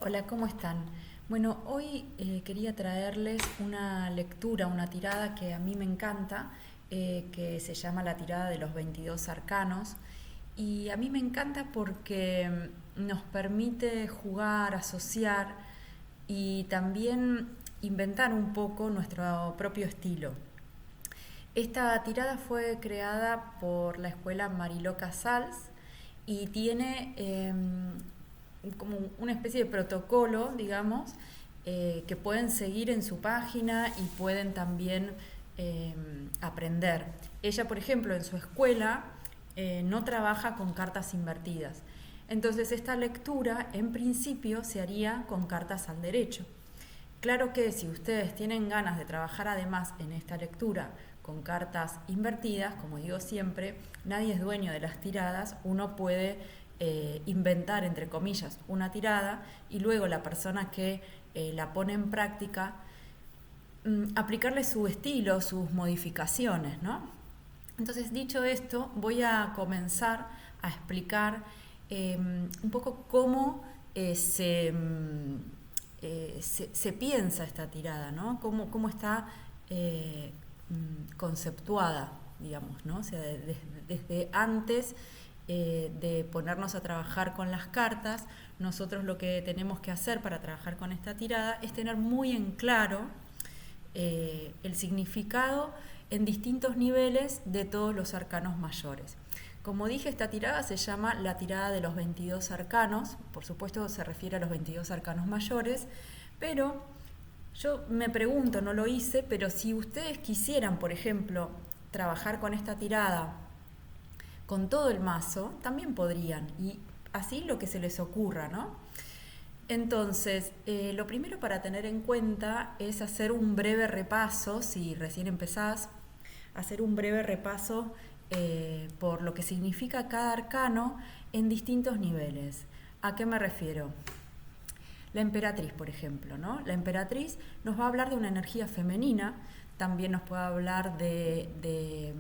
Hola, ¿cómo están? Bueno, hoy quería traerles una lectura, una tirada que a mí me encanta, que se llama La tirada de los 22 arcanos. Y a mí me encanta porque nos permite jugar, asociar y también inventar un poco nuestro propio estilo. Esta tirada fue creada por la escuela Mariló Casals y tiene como una especie de protocolo, digamos, que pueden seguir en su página y pueden también eh, aprender. Ella, por ejemplo, en su escuela no trabaja con cartas invertidas. Entonces, esta lectura en principio se haría con cartas al derecho. Claro que si ustedes tienen ganas de trabajar además en esta lectura con cartas invertidas, como digo siempre, nadie es dueño de las tiradas, uno puede inventar, entre comillas, una tirada y luego la persona que la pone en práctica, aplicarle su estilo, sus modificaciones, ¿no? Entonces, dicho esto, voy a comenzar a explicar un poco cómo se piensa esta tirada, ¿no? Cómo está conceptuada, digamos, ¿no? O sea, desde antes de ponernos a trabajar con las cartas, nosotros lo que tenemos que hacer para trabajar con esta tirada es tener muy en claro el significado en distintos niveles de todos los arcanos mayores. Como dije, esta tirada se llama la tirada de los 22 arcanos, por supuesto se refiere a los 22 arcanos mayores, pero yo me pregunto, no lo hice, pero si ustedes quisieran, por ejemplo, trabajar con esta tirada con todo el mazo, también podrían, y así lo que se les ocurra, ¿no? Entonces, lo primero para tener en cuenta es hacer un breve repaso, si recién empezás, hacer un breve repaso por lo que significa cada arcano en distintos niveles. ¿A qué me refiero? La emperatriz, por ejemplo, ¿no? La emperatriz nos va a hablar de una energía femenina, también nos puede hablar de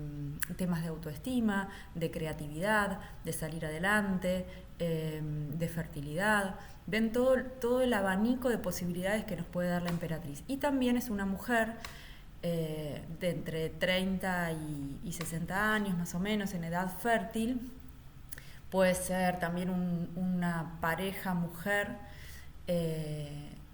temas de autoestima, de creatividad, de salir adelante, de fertilidad. Ven todo el abanico de posibilidades que nos puede dar la emperatriz. Y también es una mujer de entre 30 y 60 años más o menos, en edad fértil. Puede ser también una pareja mujer,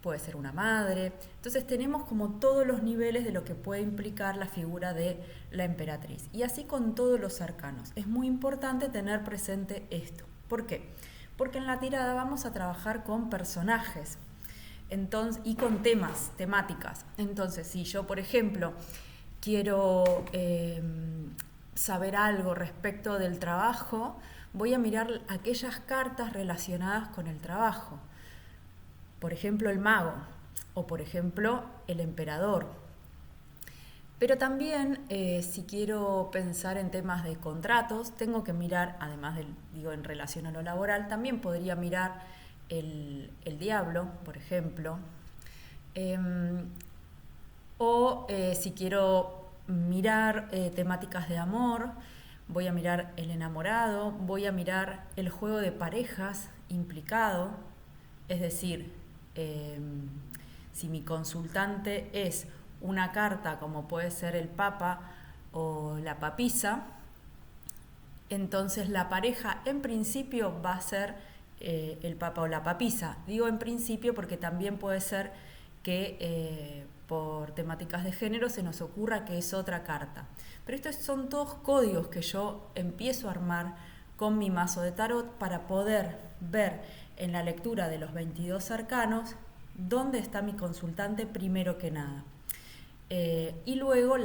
puede ser una madre. Entonces tenemos como todos los niveles de lo que puede implicar la figura de la emperatriz. Y así con todos los arcanos. Es muy importante tener presente esto. ¿Por qué? Porque en la tirada vamos a trabajar con personajes y con temáticas. Entonces, si yo, por ejemplo, quiero saber algo respecto del trabajo, voy a mirar aquellas cartas relacionadas con el trabajo. Por ejemplo, el mago o, por ejemplo, el emperador. Pero también, si quiero pensar en temas de contratos, tengo que mirar, además en relación a lo laboral, también podría mirar el diablo, por ejemplo. Si quiero mirar temáticas de amor, voy a mirar el enamorado, voy a mirar el juego de parejas implicado, es decir, si mi consultante es una carta como puede ser el papa o la papisa, entonces la pareja en principio va a ser el papa o la papisa. Digo en principio porque también puede ser que por temáticas de género se nos ocurra que es otra carta. Pero estos son todos códigos que yo empiezo a armar con mi mazo de tarot para poder ver en la lectura de los 22 arcanos dónde está mi consultante primero que nada. Y luego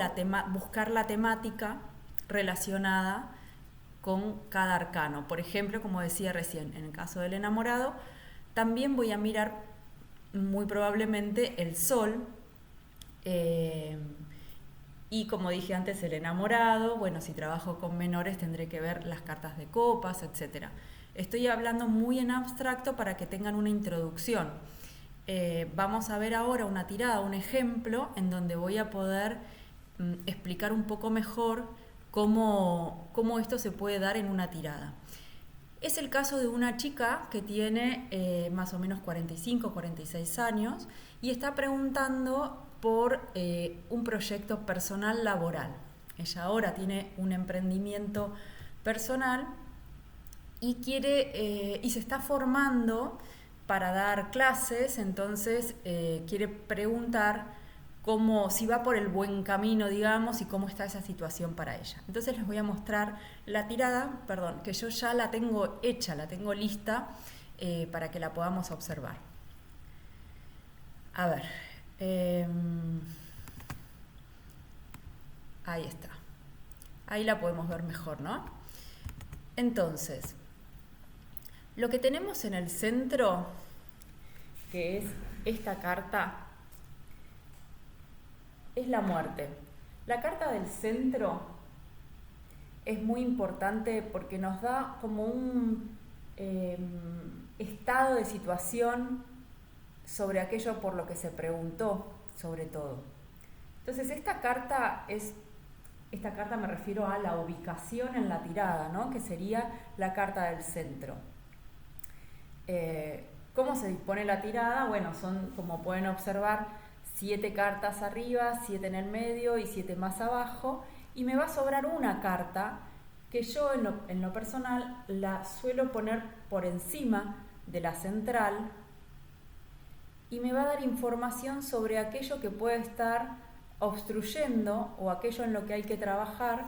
buscar la temática relacionada con cada arcano. Por ejemplo, como decía recién, en el caso del enamorado, también voy a mirar muy probablemente el sol, y como dije antes, el enamorado. Bueno, si trabajo con menores tendré que ver las cartas de copas, etc. Estoy hablando muy en abstracto para que tengan una introducción. Vamos a ver ahora una tirada, un ejemplo, en donde voy a poder explicar un poco mejor cómo esto se puede dar en una tirada. Es el caso de una chica que tiene más o menos 45, 46 años y está preguntando por un proyecto personal laboral. Ella ahora tiene un emprendimiento personal y quiere y se está formando para dar clases, entonces quiere preguntar si va por el buen camino, digamos, y cómo está esa situación para ella. Entonces les voy a mostrar la tirada, que yo ya la tengo hecha, la tengo lista para que la podamos observar. A ver, ahí está. Ahí la podemos ver mejor, ¿no? Entonces, lo que tenemos en el centro, que es esta carta, es la muerte. La carta del centro es muy importante porque nos da como un estado de situación sobre aquello por lo que se preguntó, sobre todo. Entonces, esta carta me refiero a la ubicación en la tirada, ¿no? Que sería la carta del centro. ¿Cómo se dispone la tirada? Bueno, son, como pueden observar, 7 cartas arriba, 7 en el medio y 7 más abajo, y me va a sobrar una carta que yo en lo personal la suelo poner por encima de la central y me va a dar información sobre aquello que puede estar obstruyendo o aquello en lo que hay que trabajar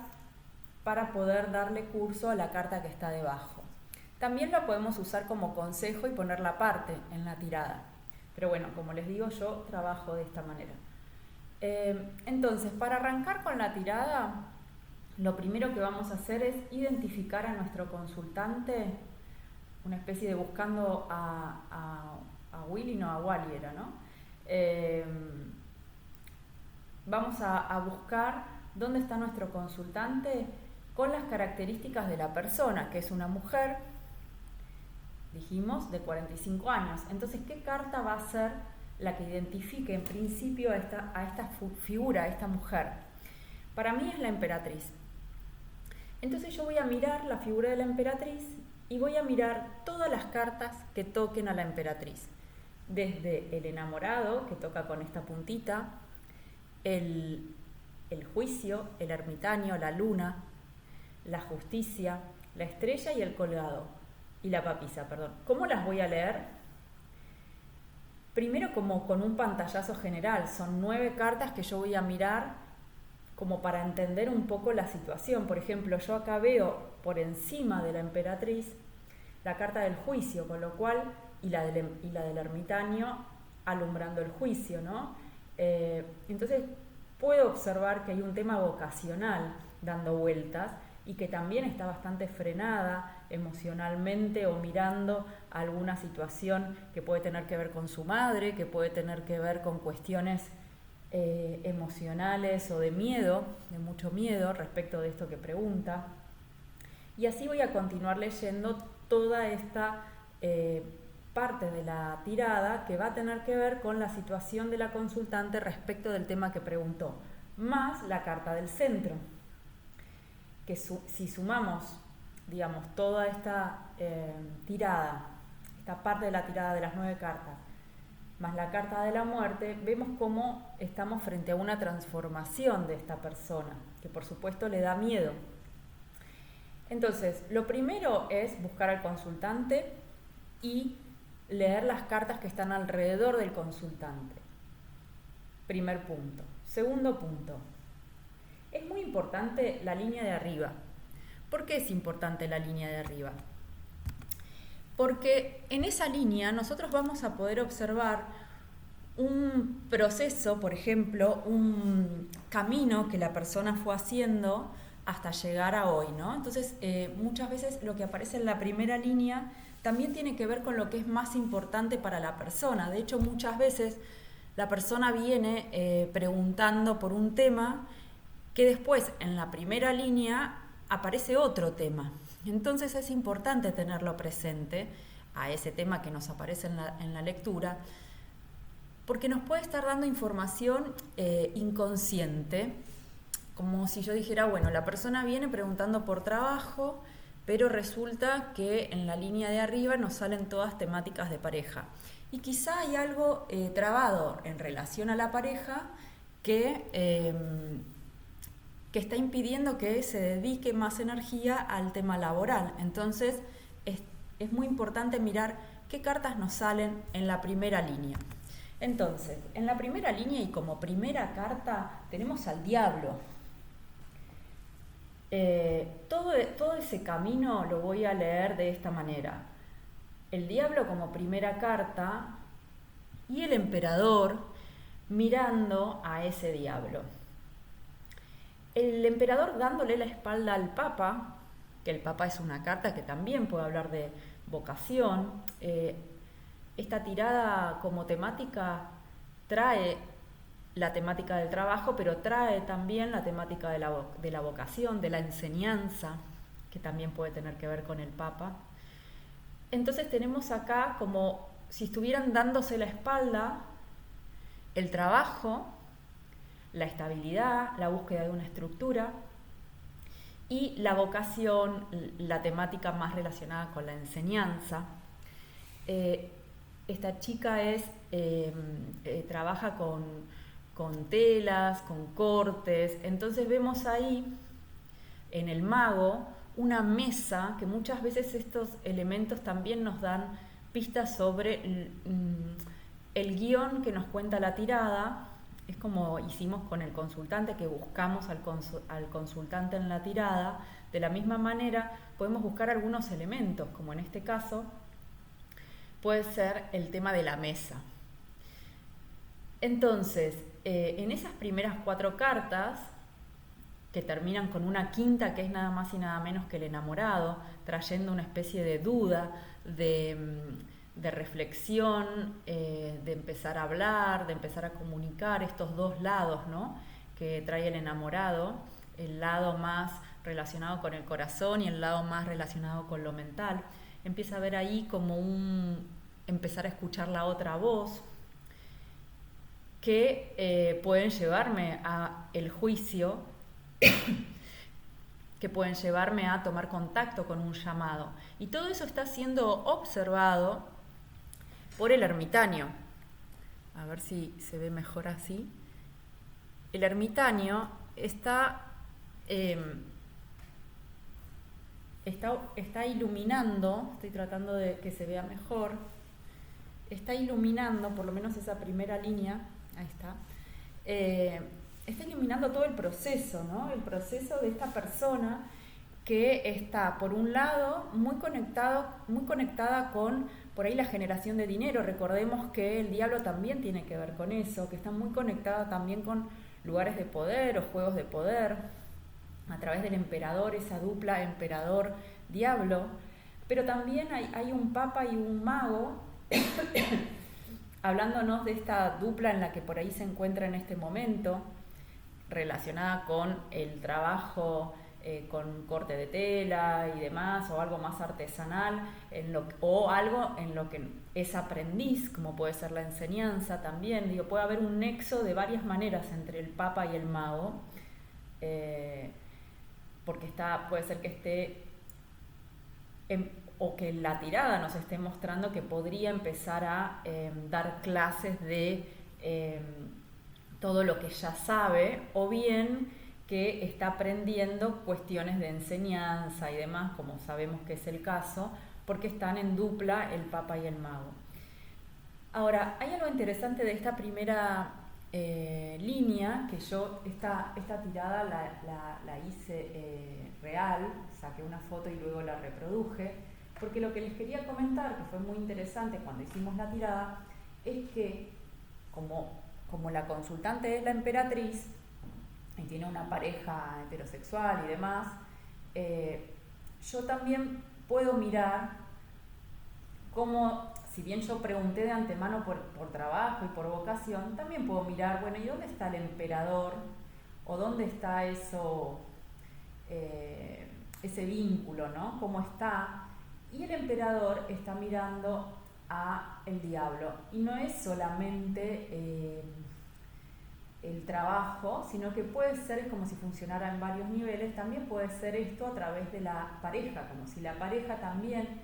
para poder darle curso a la carta que está debajo. También la podemos usar como consejo y ponerla aparte en la tirada. Pero bueno, como les digo, yo trabajo de esta manera. Entonces, para arrancar con la tirada, lo primero que vamos a hacer es identificar a nuestro consultante, una especie de buscando a Willy, no, a Wally era, ¿no? Vamos a buscar dónde está nuestro consultante con las características de la persona, que es una mujer, dijimos, de 45 años. Entonces, ¿qué carta va a ser la que identifique en principio a esta figura, a esta mujer? Para mí es la emperatriz. Entonces yo voy a mirar la figura de la emperatriz y voy a mirar todas las cartas que toquen a la emperatriz. Desde el enamorado, que toca con esta puntita, el juicio, el ermitaño, la luna, la justicia, la estrella y el colgado. Y la papisa, perdón. ¿Cómo las voy a leer? Primero como con un pantallazo general. Son 9 cartas que yo voy a mirar como para entender un poco la situación. Por ejemplo, yo acá veo por encima de la emperatriz la carta del juicio, con lo cual, y la del ermitaño alumbrando el juicio, ¿no? Entonces puedo observar que hay un tema vocacional dando vueltas y que también está bastante frenada emocionalmente o mirando alguna situación que puede tener que ver con su madre, que puede tener que ver con cuestiones emocionales o de miedo, de mucho miedo respecto de esto que pregunta. Y así voy a continuar leyendo toda esta parte de la tirada que va a tener que ver con la situación de la consultante respecto del tema que preguntó, más la carta del centro, que si sumamos, digamos, toda esta tirada, esta parte de la tirada de las 9 cartas, más la carta de la muerte, vemos cómo estamos frente a una transformación de esta persona, que por supuesto le da miedo. Entonces, lo primero es buscar al consultante y leer las cartas que están alrededor del consultante. Primer punto. Segundo punto. Es muy importante la línea de arriba. ¿Por qué es importante la línea de arriba? Porque en esa línea nosotros vamos a poder observar un proceso, por ejemplo, un camino que la persona fue haciendo hasta llegar a hoy, ¿no? Entonces, muchas veces lo que aparece en la primera línea también tiene que ver con lo que es más importante para la persona. De hecho, muchas veces la persona viene preguntando por un tema que después en la primera línea aparece otro tema. Entonces es importante tenerlo presente a ese tema que nos aparece en la lectura, porque nos puede estar dando información inconsciente, como si yo dijera, bueno, la persona viene preguntando por trabajo, pero resulta que en la línea de arriba nos salen todas temáticas de pareja. Y quizá hay algo trabado en relación a la pareja que está impidiendo que se dedique más energía al tema laboral. Entonces es muy importante mirar qué cartas nos salen en la primera línea. Entonces, en la primera línea y como primera carta tenemos al diablo. Todo ese camino lo voy a leer de esta manera. El diablo como primera carta y el emperador mirando a ese diablo. El emperador dándole la espalda al papa, que el papa es una carta que también puede hablar de vocación. Esta tirada como temática trae la temática del trabajo, pero trae también la temática de la vocación, de la enseñanza, que también puede tener que ver con el papa. Entonces tenemos acá como si estuvieran dándose la espalda el trabajo, la estabilidad, la búsqueda de una estructura y la vocación, la temática más relacionada con la enseñanza. Esta chica trabaja con telas, con cortes, entonces vemos ahí en el mago una mesa que muchas veces estos elementos también nos dan pistas sobre el guión que nos cuenta la tirada. Es como hicimos con el consultante, que buscamos al consultante en la tirada. De la misma manera podemos buscar algunos elementos, como en este caso puede ser el tema de la mesa. Entonces, en esas primeras 4 cartas, que terminan con una quinta que es nada más y nada menos que el enamorado, trayendo una especie de duda, de reflexión, de empezar a hablar, de empezar a comunicar estos dos lados, ¿no?, que trae el enamorado, el lado más relacionado con el corazón y el lado más relacionado con lo mental. Empieza a ver ahí como empezar a escuchar la otra voz, que pueden llevarme a el juicio, que pueden llevarme a tomar contacto con un llamado. Y todo eso está siendo observado por el ermitaño. A ver si se ve mejor así. El ermitaño está iluminando, estoy tratando de que se vea mejor, está iluminando, por lo menos esa primera línea, ahí está, está iluminando todo el proceso, ¿no? El proceso de esta persona que está, por un lado, muy conectada con, por ahí, la generación de dinero. Recordemos que el diablo también tiene que ver con eso, que está muy conectada también con lugares de poder o juegos de poder, a través del emperador, esa dupla emperador-diablo. Pero también hay un papa y un mago hablándonos de esta dupla en la que por ahí se encuentra en este momento, relacionada con el trabajo con corte de tela y demás, o algo más artesanal, o algo en lo que es aprendiz, como puede ser la enseñanza también. Digo, puede haber un nexo de varias maneras entre el papa y el mago, porque puede ser que esté o que la tirada nos esté mostrando que podría empezar a dar clases de todo lo que ya sabe, o bien que está aprendiendo cuestiones de enseñanza y demás, como sabemos que es el caso, porque están en dupla el papa y el mago. Ahora, hay algo interesante de esta primera línea, que yo esta tirada la hice real, saqué una foto y luego la reproduje, porque lo que les quería comentar, que fue muy interesante cuando hicimos la tirada, es que como la consultante es la emperatriz y tiene una pareja heterosexual y demás, yo también puedo mirar cómo, si bien yo pregunté de antemano por trabajo y por vocación, también puedo mirar, bueno, ¿y dónde está el emperador? ¿O dónde está eso, ese vínculo, ¿no? ¿Cómo está? Y el emperador está mirando a el diablo. Y no es solamente el trabajo, sino que puede ser, es como si funcionara en varios niveles, también puede ser esto a través de la pareja, como si la pareja también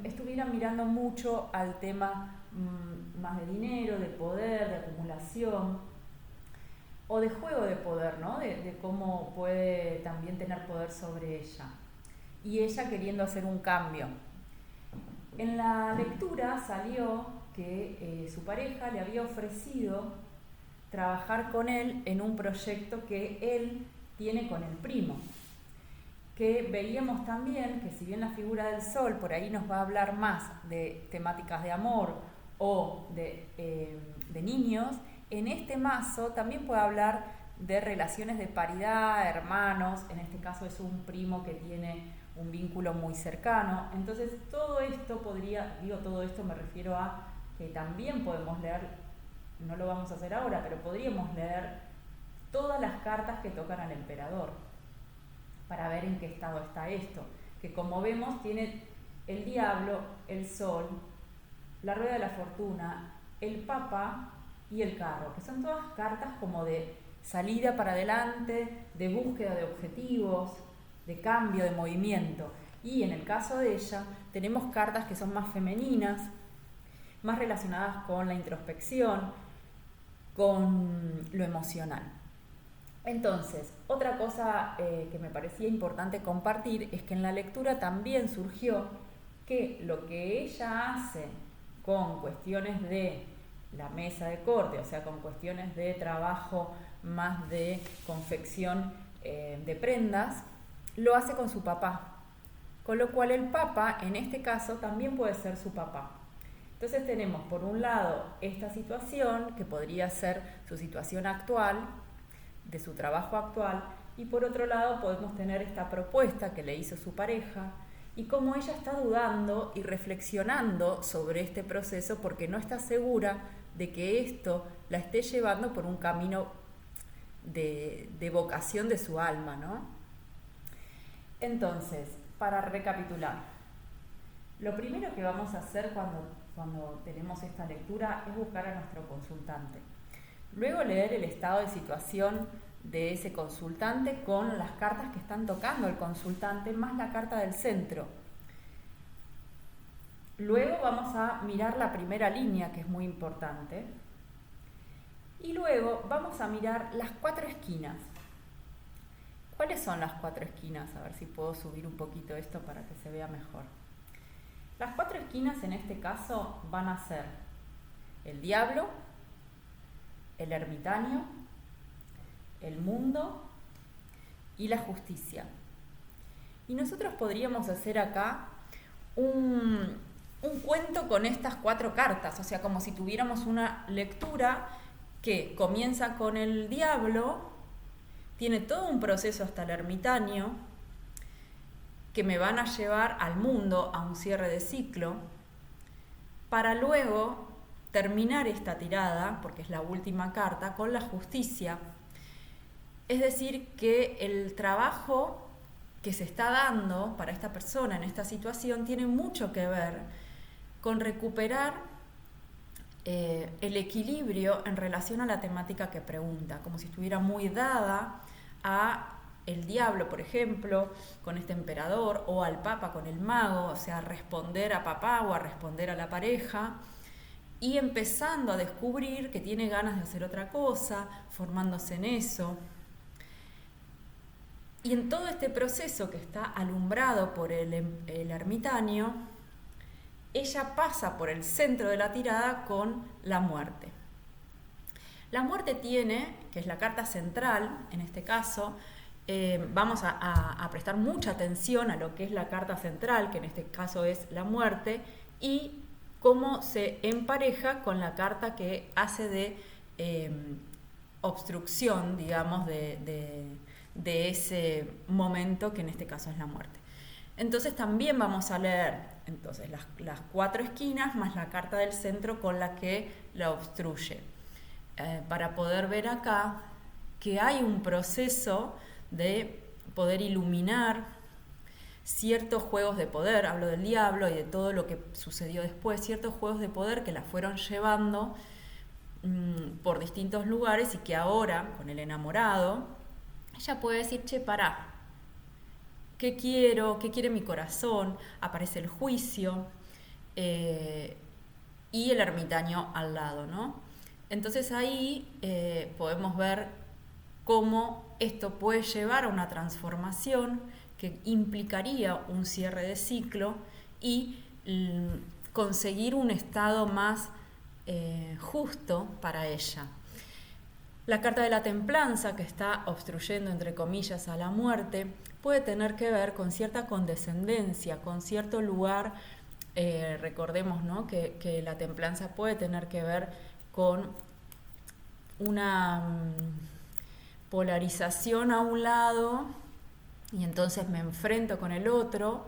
estuviera mirando mucho al tema más de dinero, de poder, de acumulación, o de juego de poder, ¿no? De cómo puede también tener poder sobre ella. Y ella queriendo hacer un cambio. En la lectura salió que su pareja le había ofrecido trabajar con él en un proyecto que él tiene con el primo. Que veíamos también que si bien la figura del sol por ahí nos va a hablar más de temáticas de amor o de niños, en este mazo también puede hablar de relaciones de paridad, hermanos, en este caso es un primo que tiene un vínculo muy cercano. Entonces todo esto podría, digo todo esto me refiero a que también podemos leer, no lo vamos a hacer ahora, pero podríamos leer todas las cartas que tocan al emperador para ver en qué estado está esto, que como vemos tiene el diablo, el sol, la rueda de la fortuna, el papa y el carro, que son todas cartas como de salida para adelante, de búsqueda de objetivos, de cambio, de movimiento. Y en el caso de ella tenemos cartas que son más femeninas, más relacionadas con la introspección, con lo emocional. Entonces, otra cosa que me parecía importante compartir es que en la lectura también surgió que lo que ella hace con cuestiones de la mesa de corte, o sea, con cuestiones de trabajo más de confección de prendas, lo hace con su papá. Con lo cual el papa, en este caso, también puede ser su papá. Entonces tenemos, por un lado, esta situación, que podría ser su situación actual, de su trabajo actual, y por otro lado podemos tener esta propuesta que le hizo su pareja, y cómo ella está dudando y reflexionando sobre este proceso porque no está segura de que esto la esté llevando por un camino de vocación de su alma, ¿no? Entonces, para recapitular, lo primero que vamos a hacer cuando tenemos esta lectura es buscar a nuestro consultante. Luego leer el estado de situación de ese consultante con las cartas que están tocando el consultante, más la carta del centro. Luego vamos a mirar la primera línea, que es muy importante. Y luego vamos a mirar las 4 esquinas. ¿Cuáles son las 4 esquinas? A ver si puedo subir un poquito esto para que se vea mejor. Las 4 esquinas en este caso van a ser el diablo, el ermitaño, el mundo y la justicia. Y nosotros podríamos hacer acá un cuento con estas 4 cartas, o sea, como si tuviéramos una lectura que comienza con el diablo, tiene todo un proceso hasta el ermitaño, que me van a llevar al mundo, a un cierre de ciclo, para luego terminar esta tirada, porque es la última carta, con la justicia. Es decir, que el trabajo que se está dando para esta persona en esta situación tiene mucho que ver con recuperar el equilibrio en relación a la temática que pregunta, como si estuviera muy dada a el diablo, por ejemplo, con este emperador, o al papa con el mago, o sea, responder a papá o a responder a la pareja, y empezando a descubrir que tiene ganas de hacer otra cosa, formándose en eso. Y en todo este proceso que está alumbrado por el ermitaño, ella pasa por el centro de la tirada con la muerte. La muerte tiene, que es la carta central, en este caso, vamos a prestar mucha atención a lo que es la carta central, que en este caso es la muerte, y cómo se empareja con la carta que hace de obstrucción, digamos, de ese momento que en este caso es la muerte. Entonces también vamos a leer entonces las 4 esquinas más la carta del centro con la que la obstruye, para poder ver acá que hay un proceso de poder iluminar ciertos juegos de poder, hablo del diablo y de todo lo que sucedió después, ciertos juegos de poder que la fueron llevando por distintos lugares y que ahora, con el enamorado, ella puede decir, che, pará, ¿qué quiero? ¿Qué quiere mi corazón? Aparece el juicio y el ermitaño al lado, ¿no? Entonces ahí podemos ver cómo esto puede llevar a una transformación que implicaría un cierre de ciclo y conseguir un estado más justo para ella. La carta de la templanza, que está obstruyendo, entre comillas, a la muerte, puede tener que ver con cierta condescendencia, con cierto lugar. Recordemos, ¿no?, que la templanza puede tener que ver con una polarización a un lado y entonces me enfrento con el otro,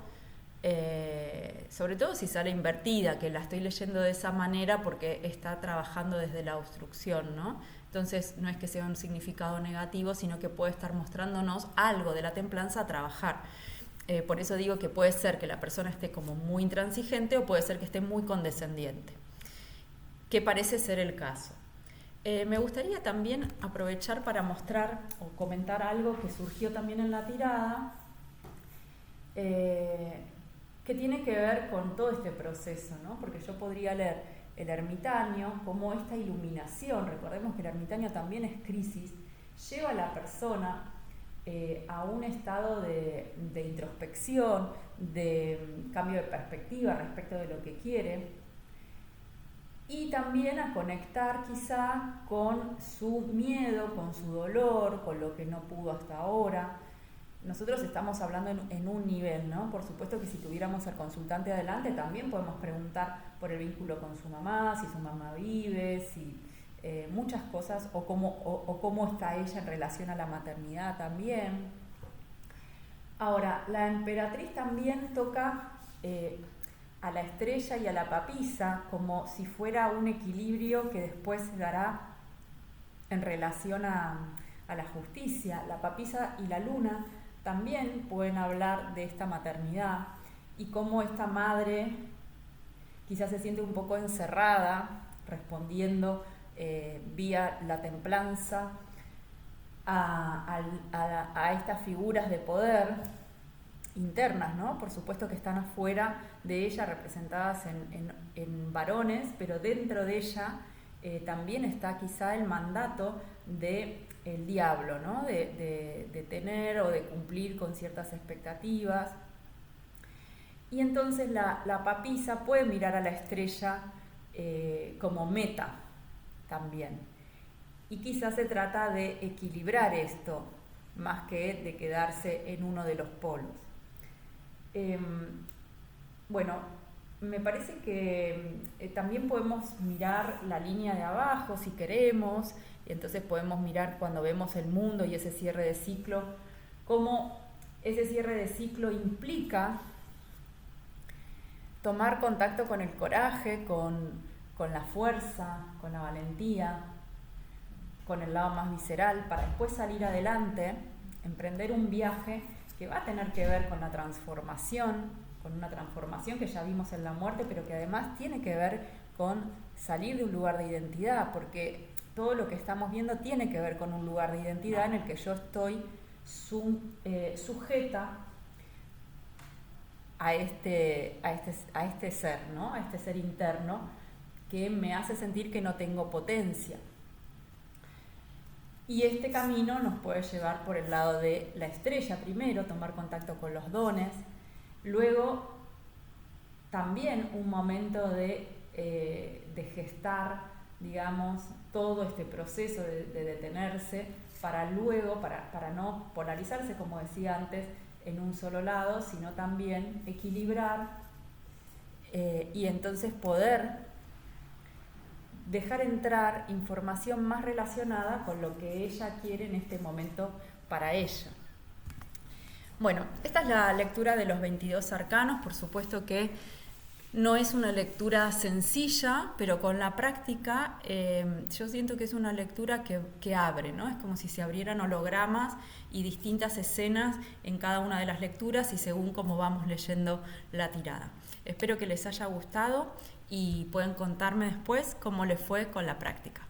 sobre todo si sale invertida, que la estoy leyendo de esa manera porque está trabajando desde la obstrucción, ¿no? Entonces no es que sea un significado negativo, sino que puede estar mostrándonos algo de la templanza a trabajar. Por eso digo que puede ser que la persona esté como muy intransigente o puede ser que esté muy condescendiente, que parece ser el caso. Me gustaría también aprovechar para mostrar o comentar algo que surgió también en la tirada, que tiene que ver con todo este proceso, ¿no? Porque yo podría leer el ermitaño como esta iluminación. Recordemos que el ermitaño también es crisis, lleva a la persona a un estado de introspección, de cambio de perspectiva respecto de lo que quiere, y también a conectar quizá con su miedo, con su dolor, con lo que no pudo hasta ahora. Nosotros estamos hablando en un nivel, ¿no? Por supuesto que si tuviéramos al consultante adelante también podemos preguntar por el vínculo con su mamá, si su mamá vive, si muchas cosas, o cómo está ella en relación a la maternidad también. Ahora, la emperatriz también toca a la estrella y a la papisa como si fuera un equilibrio que después se dará en relación a la justicia. La papisa y la luna también pueden hablar de esta maternidad y cómo esta madre quizás se siente un poco encerrada, respondiendo vía la templanza a estas figuras de poder internas, ¿no? Por supuesto que están afuera de ella, representadas en varones, pero dentro de ella también está quizá el mandato del diablo, ¿no? De tener o de cumplir con ciertas expectativas. Y entonces la papisa puede mirar a la estrella como meta también. Y quizás se trata de equilibrar esto, más que de quedarse en uno de los polos. Bueno, me parece que también podemos mirar la línea de abajo si queremos, y entonces podemos mirar cuando vemos el mundo y ese cierre de ciclo, cómo ese cierre de ciclo implica tomar contacto con el coraje, con la fuerza, con la valentía, con el lado más visceral, para después salir adelante, emprender un viaje que va a tener que ver con la transformación, con una transformación que ya vimos en la muerte, pero que además tiene que ver con salir de un lugar de identidad, porque todo lo que estamos viendo tiene que ver con un lugar de identidad en el que yo estoy sujeta a este ser, ¿no? A este ser interno que me hace sentir que no tengo potencia. Y este camino nos puede llevar por el lado de la estrella primero, tomar contacto con los dones, luego también un momento de gestar, digamos, todo este proceso de detenerse para luego, para no polarizarse, como decía antes, en un solo lado, sino también equilibrar y entonces poder dejar entrar información más relacionada con lo que ella quiere en este momento para ella. Bueno, esta es la lectura de los 22 arcanos. Por supuesto que no es una lectura sencilla, pero con la práctica yo siento que es una lectura que abre, ¿no? Es como si se abrieran hologramas y distintas escenas en cada una de las lecturas y según cómo vamos leyendo la tirada. Espero que les haya gustado y pueden contarme después cómo les fue con la práctica.